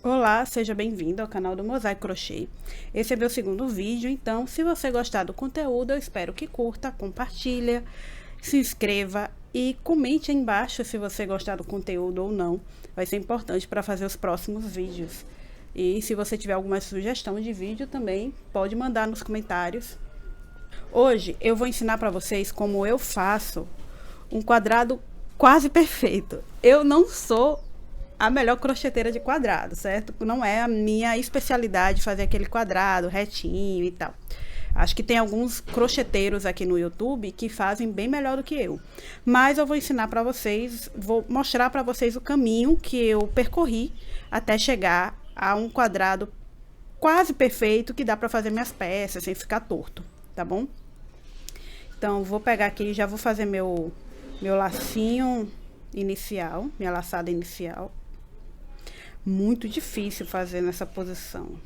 Olá, seja bem-vindo ao canal do Mosaic Crochê. Esse é meu segundo vídeo, então se você gostar do conteúdo, eu espero que curta, compartilha, se inscreva e comente aí embaixo se você gostar do conteúdo ou não. Vai ser importante para fazer os próximos vídeos. E se você tiver alguma sugestão de vídeo também, pode mandar nos comentários. Hoje eu vou ensinar para vocês como eu faço um quadrado quase perfeito. Eu não sou a melhor crocheteira de quadrado, certo? Não é a minha especialidade fazer aquele quadrado retinho e tal. Acho que tem alguns crocheteiros aqui no YouTube que fazem bem melhor do que eu. Mas eu vou ensinar para vocês, vou mostrar para vocês o caminho que eu percorri até chegar a um quadrado quase perfeito que dá para fazer minhas peças sem ficar torto, tá bom? Então, vou pegar aqui, já vou fazer meu lacinho inicial, minha laçada inicial. Muito difícil fazer nessa posição.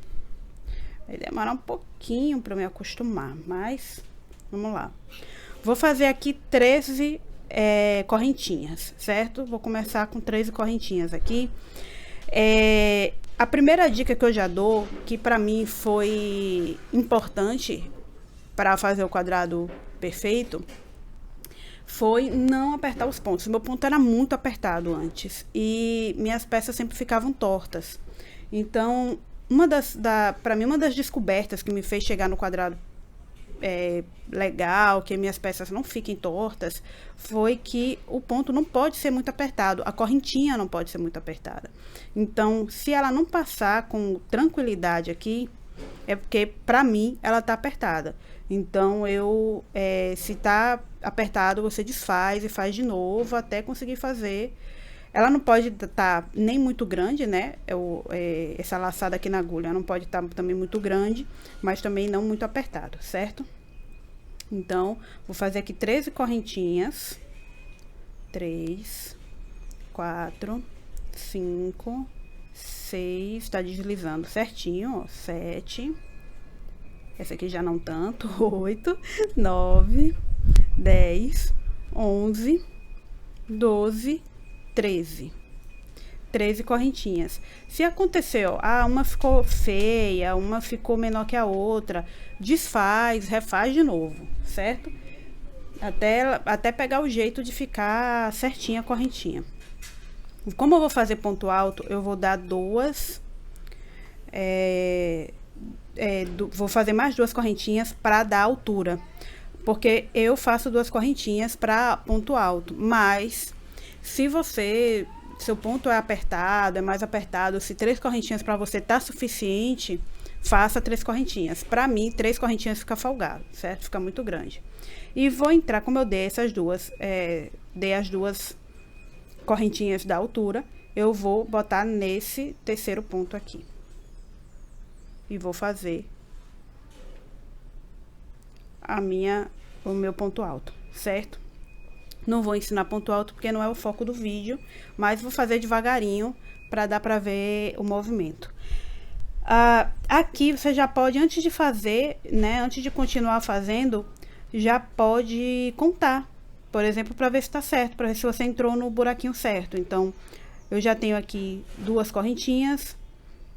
Vai demorar um pouquinho para me acostumar, mas vamos lá. Vou fazer aqui 13 correntinhas, certo? Vou começar com 13 correntinhas aqui. A primeira dica que eu já dou, que para mim foi importante para fazer o quadrado perfeito, foi não apertar os pontos. Meu ponto era muito apertado antes e minhas peças sempre ficavam tortas. Então, para mim, uma das descobertas que me fez chegar no quadrado legal, que minhas peças não fiquem tortas, foi que o ponto não pode ser muito apertado, a correntinha não pode ser muito apertada. Então, se ela não passar com tranquilidade aqui, é porque para mim ela tá apertada. Então se tá apertado, você desfaz e faz de novo até conseguir fazer. Ela não pode estar nem muito grande, né? Essa laçada aqui na agulha não pode estar também muito grande, mas também não muito apertado, certo? Então, vou fazer aqui 13 correntinhas. 3, 4, 5, 6, tá deslizando certinho, ó, 7. Essa aqui já não tanto, 8, 9, 10, 11, 12, 13. 13 correntinhas. Se aconteceu, uma ficou feia, uma ficou menor que a outra, desfaz, refaz de novo, certo? Até pegar o jeito de ficar certinha a correntinha. Como eu vou fazer ponto alto, eu vou dar vou fazer mais 2 correntinhas para dar altura, porque eu faço 2 correntinhas para ponto alto, mas se seu ponto é apertado, é mais apertado, se 3 correntinhas para você tá suficiente, faça 3 correntinhas. Para mim, 3 correntinhas fica folgado, certo? Fica muito grande. E vou entrar, como eu dei essas duas, dei as duas correntinhas da altura, eu vou botar nesse terceiro ponto aqui. E vou fazer o meu ponto alto, certo? Não vou ensinar ponto alto porque não é o foco do vídeo, mas vou fazer devagarinho para dar para ver o movimento. Aqui você já pode, antes de fazer, né, antes de continuar fazendo, já pode contar, por exemplo, para ver se tá certo, para ver se você entrou no buraquinho certo. Então, eu já tenho aqui 2 correntinhas,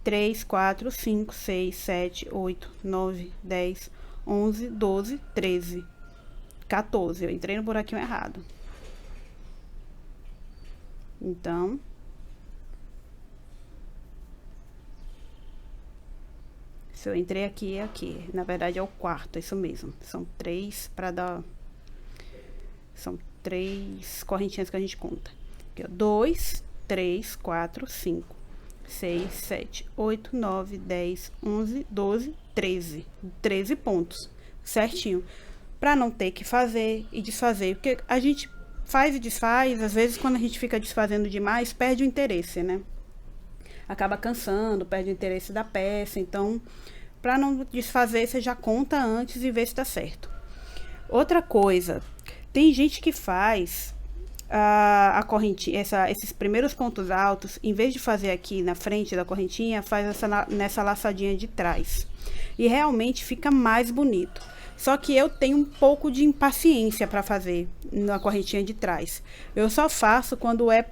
3, 4, 5, 6, 7, 8, 9, 10, 11, 12, 13, 14. Eu entrei no buraquinho errado. Então, se eu entrei aqui, é aqui. Na verdade, é o quarto, é isso mesmo. São 3 para dar... São 3 correntinhas que a gente conta. Aqui, ó, 2, 3, 4, 5, 6, 7, 8, 9, 10, 11, 12, 13. 13 pontos, certinho. Pra não ter que fazer e desfazer. Porque a gente faz e desfaz, às vezes quando a gente fica desfazendo demais, perde o interesse, né? Acaba cansando, perde o interesse da peça. Então, pra não desfazer, você já conta antes e vê se tá certo. Outra coisa, tem gente que faz a correntinha, esses primeiros pontos altos, em vez de fazer aqui na frente da correntinha, faz nessa laçadinha de trás. E realmente fica mais bonito. Só que eu tenho um pouco de impaciência para fazer na correntinha de trás. Eu só faço quando é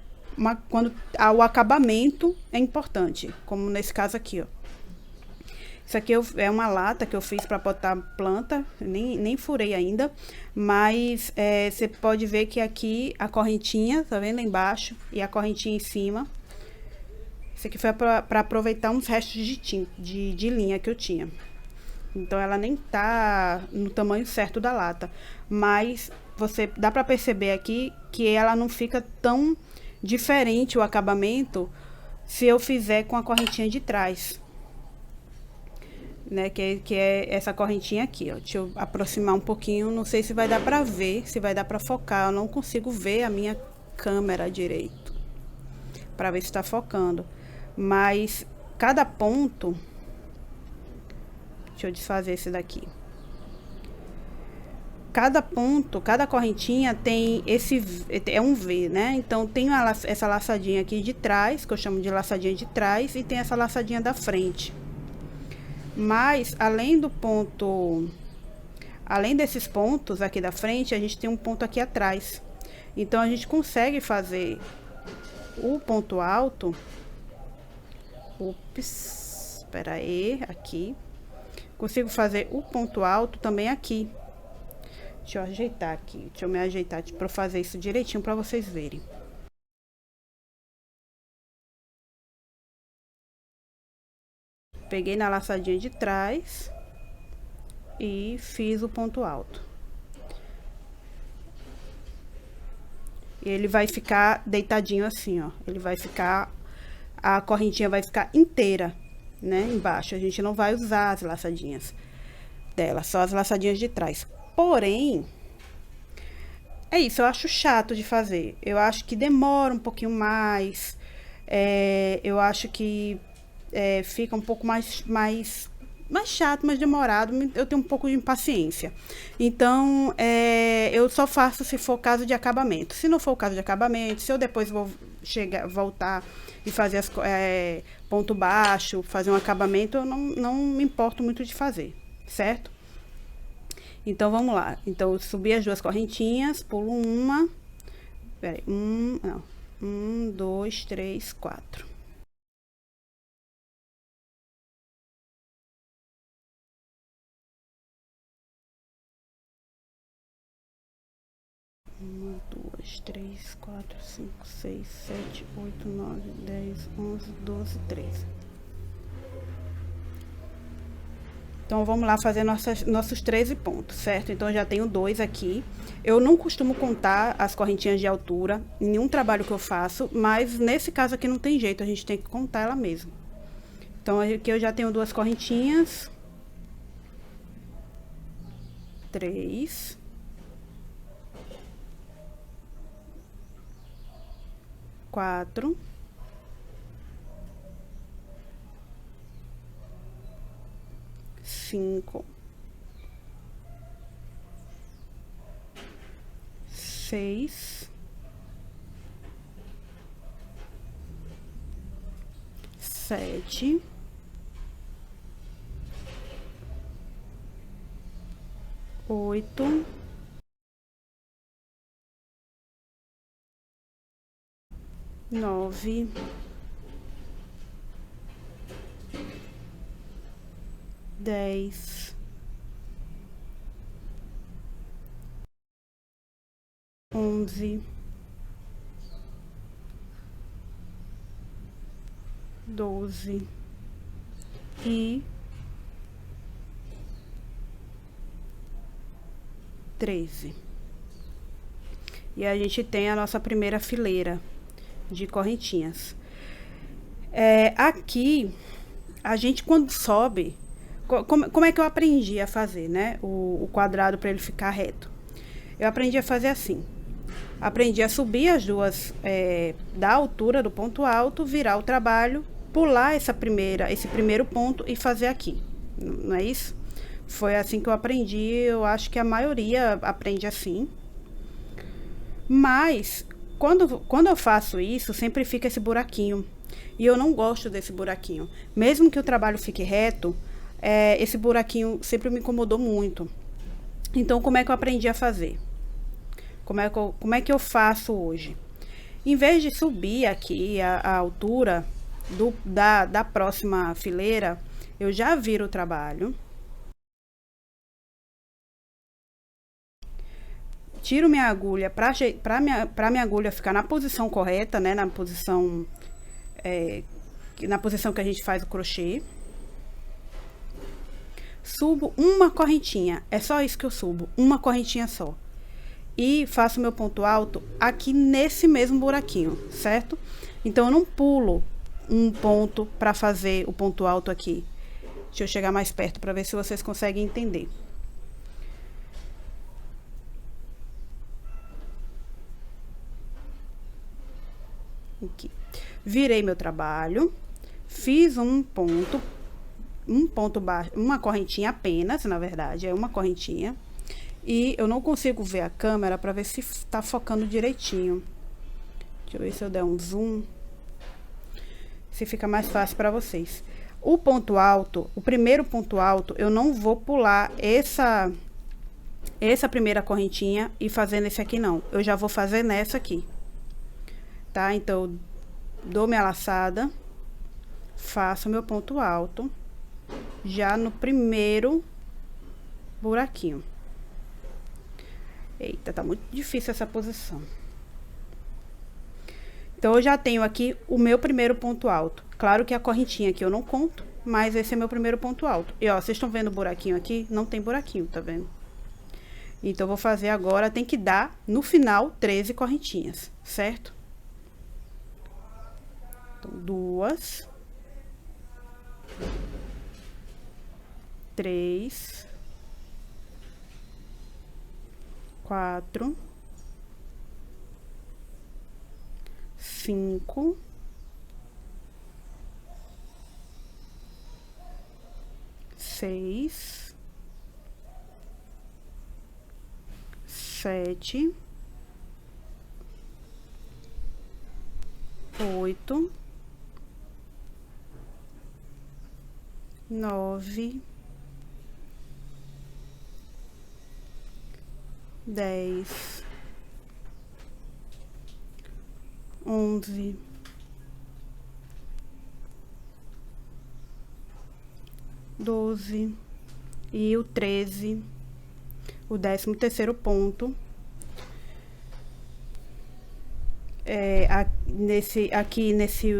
quando o acabamento é importante, como nesse caso aqui, ó. Isso aqui é uma lata que eu fiz para botar planta, nem furei ainda, mas você pode ver que aqui a correntinha, tá vendo embaixo, e a correntinha em cima. Isso aqui foi para aproveitar uns restos de linha que eu tinha. Então ela nem tá no tamanho certo da lata, mas dá para perceber aqui que ela não fica tão diferente o acabamento se eu fizer com a correntinha de trás, né, que é essa correntinha aqui, ó. Deixa eu aproximar um pouquinho, não sei se vai dar para ver, se vai dar para focar, eu não consigo ver a minha câmera direito para ver se está focando, mas cada ponto, deixa eu desfazer esse daqui. Cada ponto, cada correntinha tem é um V, né? Então tem essa laçadinha aqui de trás, que eu chamo de laçadinha de trás, e tem essa laçadinha da frente. Mas além desses pontos aqui da frente, a gente tem um ponto aqui atrás. Então a gente consegue fazer o ponto alto. Ups, espera aí, aqui. Consigo fazer o ponto alto também aqui. Deixa eu ajeitar aqui, deixa eu me ajeitar para fazer isso direitinho para vocês verem. Peguei na laçadinha de trás e fiz o ponto alto. E ele vai ficar deitadinho assim, ó. Ele vai ficar, a correntinha vai ficar inteira, né, embaixo. A gente não vai usar as laçadinhas dela, só as laçadinhas de trás. Porém, é isso, eu acho chato de fazer. Eu acho que demora um pouquinho mais. Eu acho que fica um pouco mais chato, mais demorado. Eu tenho um pouco de impaciência. Então, eu só faço se for caso de acabamento. Se não for o caso de acabamento, se eu depois vou voltar e fazer ponto baixo, fazer um acabamento, eu não me importo muito de fazer, certo? Então, vamos lá. Então, eu subi as duas correntinhas, pulo uma. Peraí, 1, 2, 3, 4. Uma, duas, três, quatro, cinco, seis, 7, 8, 9, 10, 11, 12, 13. Então, vamos lá fazer nossos 13 pontos, certo? Então, eu já tenho 2 aqui. Eu não costumo contar as correntinhas de altura em nenhum trabalho que eu faço, mas nesse caso aqui não tem jeito, a gente tem que contar ela mesmo. Então, aqui eu já tenho 2 correntinhas. 3. 4. 5, 6, 7, 8, 9, 10, 11, 12 e 13. E a gente tem a nossa primeira fileira de correntinhas. Aqui, a gente quando sobe, como é que eu aprendi a fazer, né? O quadrado para ele ficar reto. Eu aprendi a fazer assim. Aprendi a subir as duas da altura do ponto alto, virar o trabalho, pular esse primeiro ponto e fazer aqui. Não é isso? Foi assim que eu aprendi. Eu acho que a maioria aprende assim. Mas quando eu faço isso, sempre fica esse buraquinho. E eu não gosto desse buraquinho. Mesmo que o trabalho fique reto, esse buraquinho sempre me incomodou muito. Então, como é que eu aprendi a fazer? Como é que eu faço hoje? Em vez de subir aqui a altura da próxima fileira, eu já viro o trabalho. Tiro minha agulha para minha agulha ficar na posição correta, né? Na posição que a gente faz o crochê. Subo uma correntinha, é só isso que eu subo, uma correntinha só. E faço meu ponto alto aqui nesse mesmo buraquinho, certo? Então eu não pulo um ponto para fazer o ponto alto aqui. Deixa eu chegar mais perto para ver se vocês conseguem entender. Aqui. Virei meu trabalho, fiz um ponto baixo, uma correntinha apenas, na verdade, é uma correntinha. E eu não consigo ver a câmera para ver se tá focando direitinho. Deixa eu ver se eu der um zoom, se fica mais fácil para vocês. O ponto alto, o primeiro ponto alto, eu não vou pular essa primeira correntinha e fazer nesse aqui não. Eu já vou fazer nessa aqui. Tá? Então, eu dou minha laçada, faço meu ponto alto, já no primeiro buraquinho. Eita, tá muito difícil essa posição. Então, eu já tenho aqui o meu primeiro ponto alto. Claro que a correntinha aqui eu não conto, mas esse é meu primeiro ponto alto. E, ó, vocês estão vendo o buraquinho aqui? Não tem buraquinho, tá vendo? Então, eu vou fazer agora, tem que dar, no final, 13 correntinhas, certo? Então, 2, 3, 4, 5, 6, 7, 8, 9, 10, 11, 12 e o 13, o 13º ponto.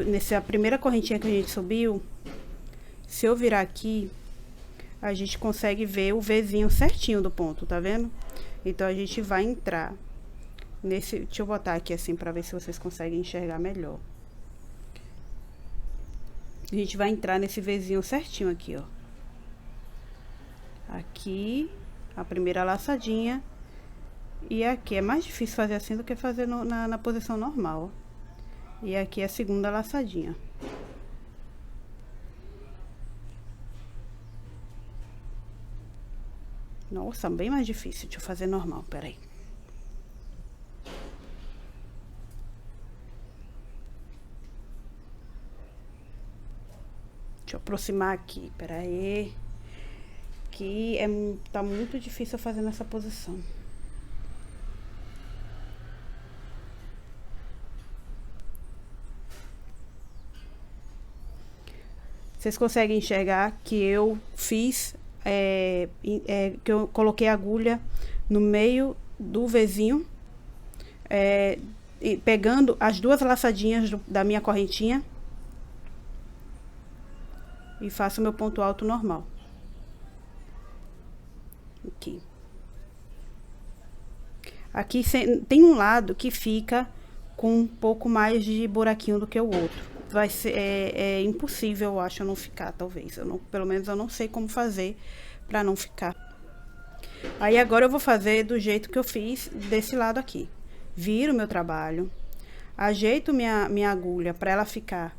Nessa primeira correntinha que a gente subiu, se eu virar aqui, a gente consegue ver o Vzinho certinho do ponto, tá vendo? Então, a gente vai entrar nesse... Deixa eu botar aqui assim, pra ver se vocês conseguem enxergar melhor. A gente vai entrar nesse Vzinho certinho aqui, ó. Aqui, a primeira laçadinha. E aqui é mais difícil fazer assim do que fazer na posição normal, ó. E aqui é a segunda laçadinha. Nossa, bem mais difícil. Deixa eu fazer normal, peraí. Deixa eu aproximar aqui, peraí. Aqui tá muito difícil eu fazer nessa posição. Vocês conseguem enxergar que eu fiz, que eu coloquei a agulha no meio do Vzinho, pegando as duas laçadinhas da minha correntinha e faço meu ponto alto normal. Aqui tem um lado que fica com um pouco mais de buraquinho do que o outro. Vai ser impossível, eu acho, não ficar, talvez. Pelo menos eu não sei como fazer para não ficar. Aí agora eu vou fazer do jeito que eu fiz desse lado aqui. Viro meu trabalho, ajeito minha agulha para ela ficar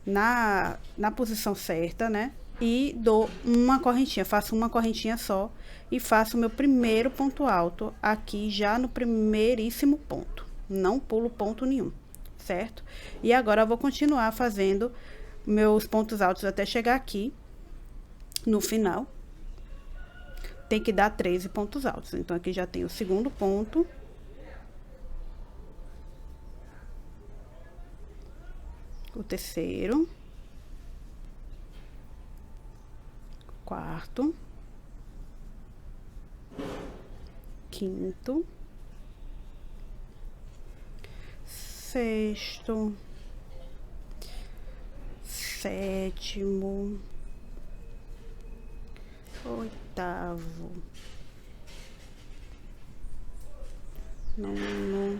na posição certa, né? E dou uma correntinha, faço uma correntinha só e faço meu primeiro ponto alto aqui já no primeiríssimo ponto. Não pulo ponto nenhum, certo? E agora eu vou continuar fazendo meus pontos altos até chegar aqui no final. Tem que dar 13 pontos altos. Então, aqui já tem o segundo ponto. o terceiro, quarto, quinto, sexto, sétimo, oitavo, nono,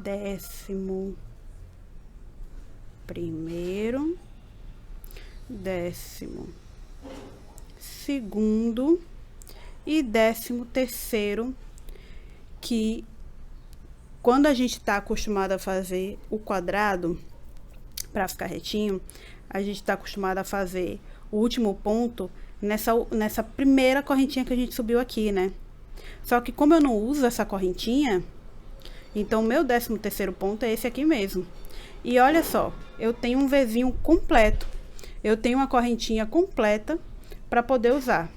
décimo primeiro, décimo segundo e 13º, que quando a gente tá acostumado a fazer o quadrado para ficar retinho, a gente tá acostumado a fazer o último ponto nessa primeira correntinha que a gente subiu aqui, né? Só que como eu não uso essa correntinha, então o meu 13º ponto é esse aqui mesmo. E olha só, eu tenho um Vzinho completo. Eu tenho uma correntinha completa para poder usar.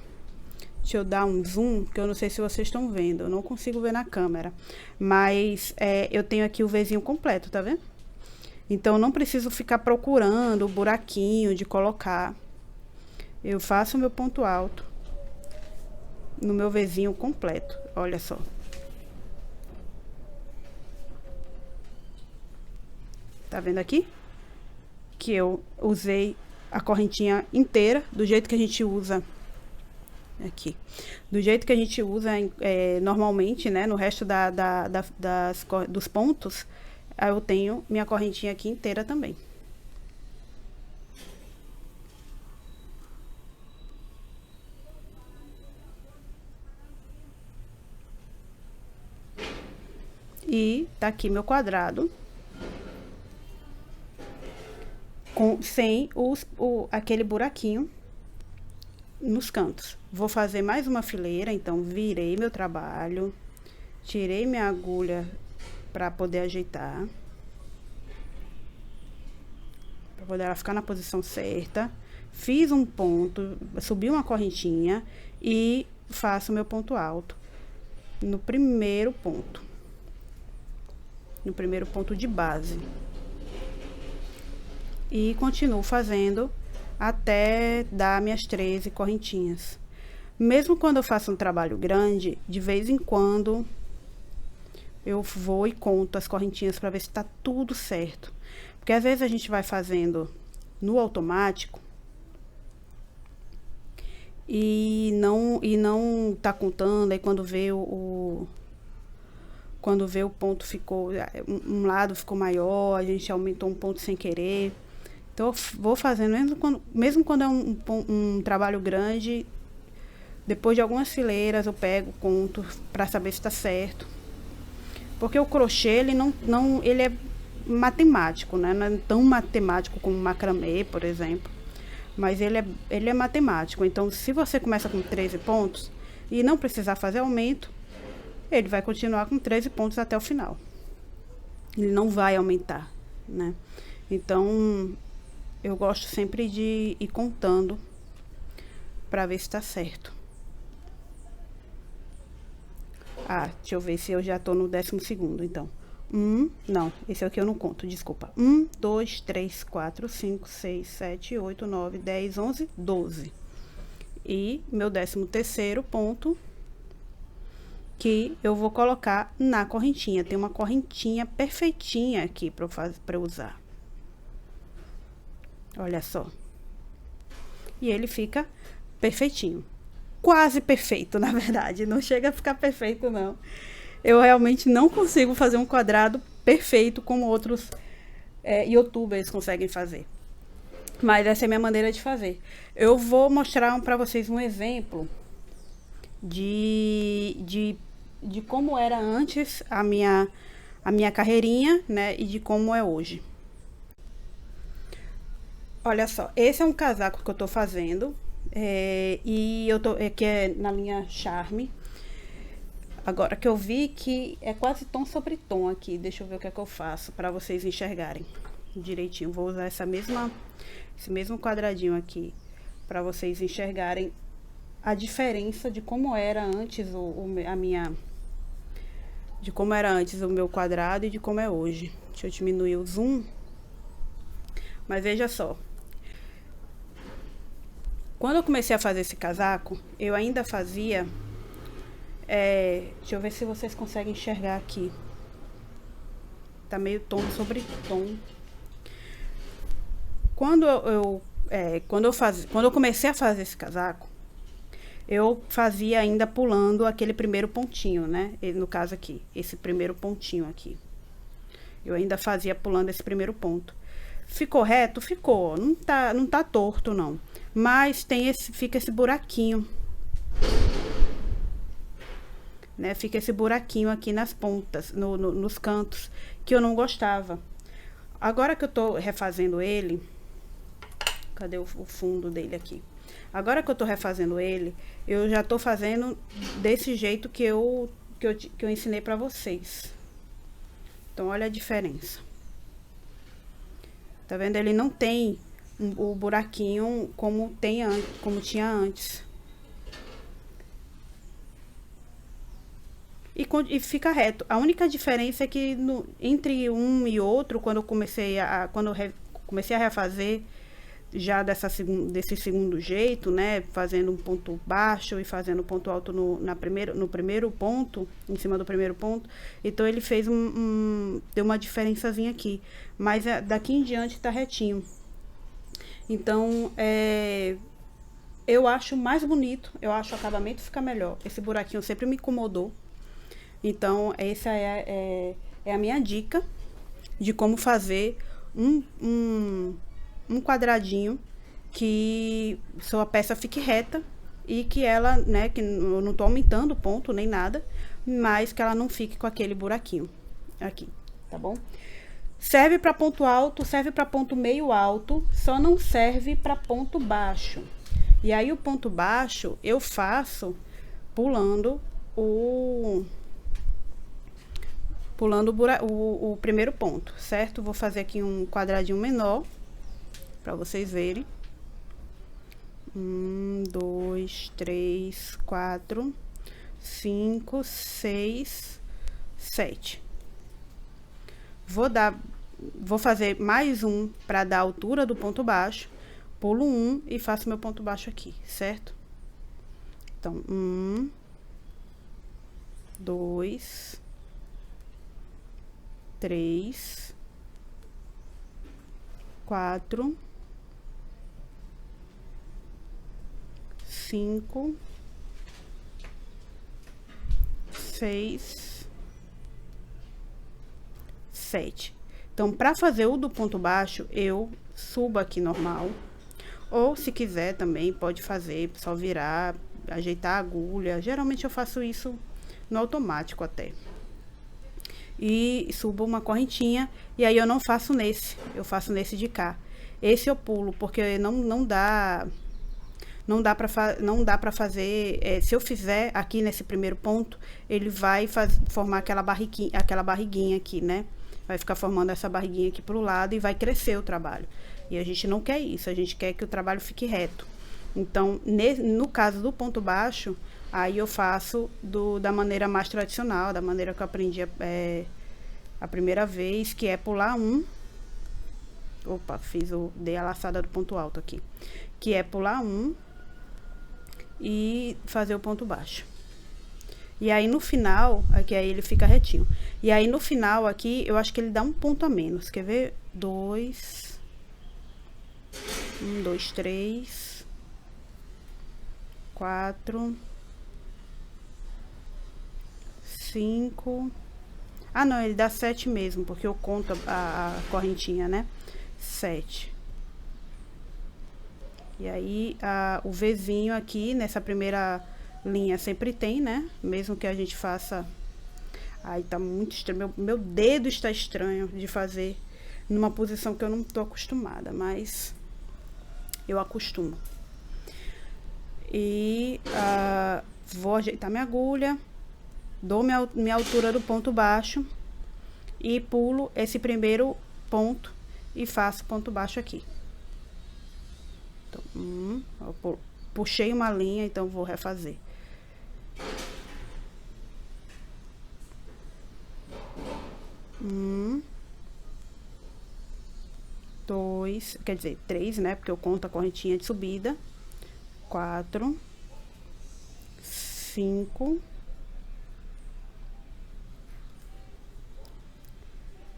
Deixa eu dar um zoom, que eu não sei se vocês estão vendo. Eu não consigo ver na câmera. Mas eu tenho aqui o Vzinho completo, tá vendo? Então, eu não preciso ficar procurando o buraquinho de colocar. Eu faço o meu ponto alto no meu Vzinho completo. Olha só. Tá vendo aqui? Que eu usei a correntinha inteira, do jeito que a gente usa aqui. Do jeito que a gente usa normalmente, né? No resto dos pontos, eu tenho minha correntinha aqui inteira também. E tá aqui meu quadrado. Sem aquele buraquinho nos cantos. Vou fazer mais uma fileira, então virei meu trabalho, tirei minha agulha para poder ajeitar, para poder ela ficar na posição certa. Fiz um ponto, subi uma correntinha e faço meu ponto alto no primeiro ponto de base. E continuo fazendo até dar minhas 13 correntinhas. Mesmo quando eu faço um trabalho grande, de vez em quando eu vou e conto as correntinhas para ver se tá tudo certo. Porque às vezes a gente vai fazendo no automático e não tá contando, aí quando vê o ponto ficou, um lado ficou maior, a gente aumentou um ponto sem querer. Então, eu vou fazendo, mesmo quando é um trabalho grande, depois de algumas fileiras, eu pego, conto, para saber se tá certo. Porque o crochê, ele é matemático, né? Não é tão matemático como o macramê, por exemplo. Mas ele é matemático. Então, se você começa com 13 pontos e não precisar fazer aumento, ele vai continuar com 13 pontos até o final. Ele não vai aumentar, né? Então, eu gosto sempre de ir contando para ver se tá certo. Ah, deixa eu ver se eu já tô no 12º, então. Não, esse aqui eu não conto, desculpa. 1, 2, 3, 4, 5, 6, 7, 8, 9, 10, 11, 12. E meu 13º ponto, que eu vou colocar na correntinha. Tem uma correntinha perfeitinha aqui para eu usar. Olha só. E ele fica perfeitinho. Quase perfeito, na verdade. Não chega a ficar perfeito, não. Eu realmente não consigo fazer um quadrado perfeito como outros youtubers conseguem fazer. Mas essa é a minha maneira de fazer. Eu vou mostrar para vocês um exemplo de como era antes a minha carreirinha, né? E de como é hoje. Olha só, esse é um casaco que eu tô fazendo. E eu tô que é na linha Charme. Agora que eu vi que é quase tom sobre tom aqui. Deixa eu ver o que é que eu faço para vocês enxergarem direitinho. Vou usar esse mesmo quadradinho aqui para vocês enxergarem a diferença de como era antes de como era antes o meu quadrado e de como é hoje. Deixa eu diminuir o zoom Mas veja só. Quando eu comecei a fazer esse casaco, eu ainda fazia... deixa eu ver se vocês conseguem enxergar aqui. Tá meio tom sobre tom. Quando eu comecei a fazer esse casaco, eu fazia ainda pulando aquele primeiro pontinho, né? No caso aqui, esse primeiro pontinho aqui. Eu ainda fazia pulando esse primeiro ponto. Ficou reto? Ficou. Não tá torto, não. Mas fica esse buraquinho. Né? Fica esse buraquinho aqui nas pontas, nos cantos, que eu não gostava. Agora que eu tô refazendo ele... Cadê o fundo dele aqui? Agora que eu tô refazendo ele, eu já tô fazendo desse jeito que eu ensinei pra vocês. Então, olha a diferença. Tá vendo? Ele não tem o buraquinho como tinha antes. E fica reto. A única diferença é que entre um e outro, quando eu comecei a refazer, já desse segundo jeito, né, fazendo um ponto baixo e fazendo ponto alto no primeiro ponto, em cima do primeiro ponto, então ele fez deu uma diferençazinha aqui, mas daqui em diante tá retinho. Então, eu acho mais bonito, eu acho o acabamento fica melhor. Esse buraquinho sempre me incomodou. Então, essa é a minha dica de como fazer um quadradinho que sua peça fique reta e que ela, né, que eu não tô aumentando o ponto nem nada, mas que ela não fique com aquele buraquinho aqui, tá bom? Serve para ponto alto, serve para ponto meio alto, só não serve para ponto baixo. E aí o ponto baixo eu faço pulando o primeiro ponto, certo? Vou fazer aqui um quadradinho menor para vocês verem. 1, 2, 3, 4, 5, 6, 7. Vou fazer mais um para dar a altura do ponto baixo. Pulo um e faço meu ponto baixo aqui, certo? Então, 1, 2, 3, 4, 5, 6, 7. Então, para fazer o do ponto baixo, eu subo aqui normal. Ou, se quiser, também pode fazer, só virar, ajeitar a agulha. Geralmente, eu faço isso no automático até. E subo uma correntinha, e aí eu não faço nesse, eu faço nesse de cá. Esse eu pulo, porque não dá para fazer, se eu fizer aqui nesse primeiro ponto, ele vai formar aquela barriguinha aqui, né? Vai ficar formando essa barriguinha aqui pro lado e vai crescer o trabalho. E a gente não quer isso, a gente quer que o trabalho fique reto. Então, no caso do ponto baixo, aí eu faço da maneira mais tradicional, da maneira que eu aprendi a primeira vez, que é pular um. Opa, dei a laçada do ponto alto aqui. Que é pular um e fazer o ponto baixo. E aí no final, aqui aí ele fica retinho. E aí no final aqui, eu acho que ele dá um ponto a menos. Quer ver? 2. 1, 2, 3. 4. 5. Ah, não, ele dá 7 mesmo, porque eu conto a correntinha, né? 7. E aí, o Vzinho aqui, nessa primeira linha, sempre tem, né? Mesmo que a gente faça... Ai, tá muito estranho. Meu dedo está estranho de fazer numa posição que eu não tô acostumada, mas eu acostumo. E vou ajeitar minha agulha, dou minha altura do ponto baixo e pulo esse primeiro ponto e faço ponto baixo aqui. Então, eu puxei uma linha, então vou refazer. 2, quer dizer, 3, né? Porque eu conto a correntinha de subida. 4, 5,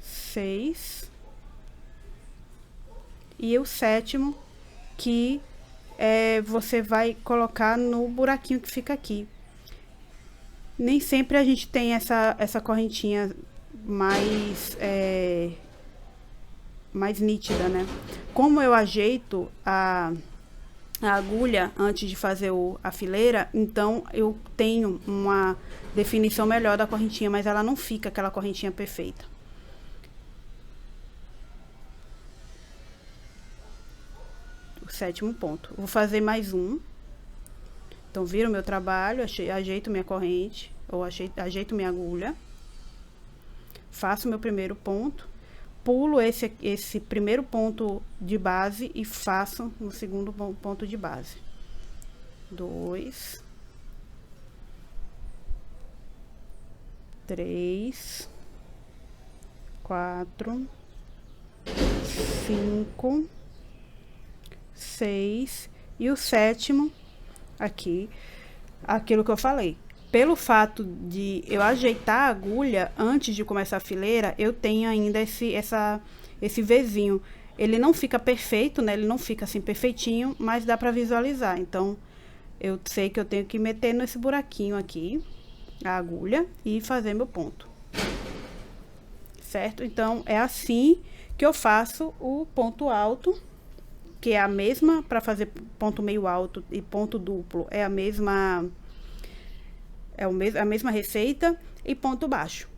6 e o sétimo, que você vai colocar no buraquinho que fica aqui. Nem sempre a gente tem essa correntinha mais nítida, né? Como eu ajeito a agulha antes de fazer a fileira, então eu tenho uma definição melhor da correntinha, mas ela não fica aquela correntinha perfeita. O sétimo ponto. Vou fazer mais um. Então, viro meu trabalho, ajeito minha corrente, ou ajeito minha agulha. Faço meu primeiro ponto. Pulo esse primeiro ponto de base e faço no segundo ponto de base. 2, 3, 4, 5, 6 e o sétimo aqui, aquilo que eu falei. Pelo fato de eu ajeitar a agulha antes de começar a fileira, eu tenho ainda esse Vzinho. Ele não fica perfeito, né? Ele não fica assim perfeitinho, mas dá pra visualizar. Então, eu sei que eu tenho que meter nesse buraquinho aqui a agulha e fazer meu ponto. Certo? Então, é assim que eu faço o ponto alto, que é a mesma, para fazer ponto meio alto e ponto duplo, é a mesma receita, e ponto baixo.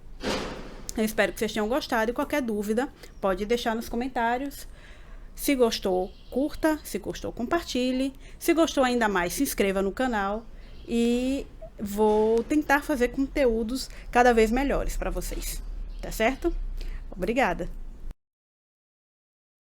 Eu espero que vocês tenham gostado, e qualquer dúvida pode deixar nos comentários. Se gostou, curta, se gostou, compartilhe, se gostou ainda mais, se inscreva no canal, e vou tentar fazer conteúdos cada vez melhores para vocês, tá certo? Obrigada!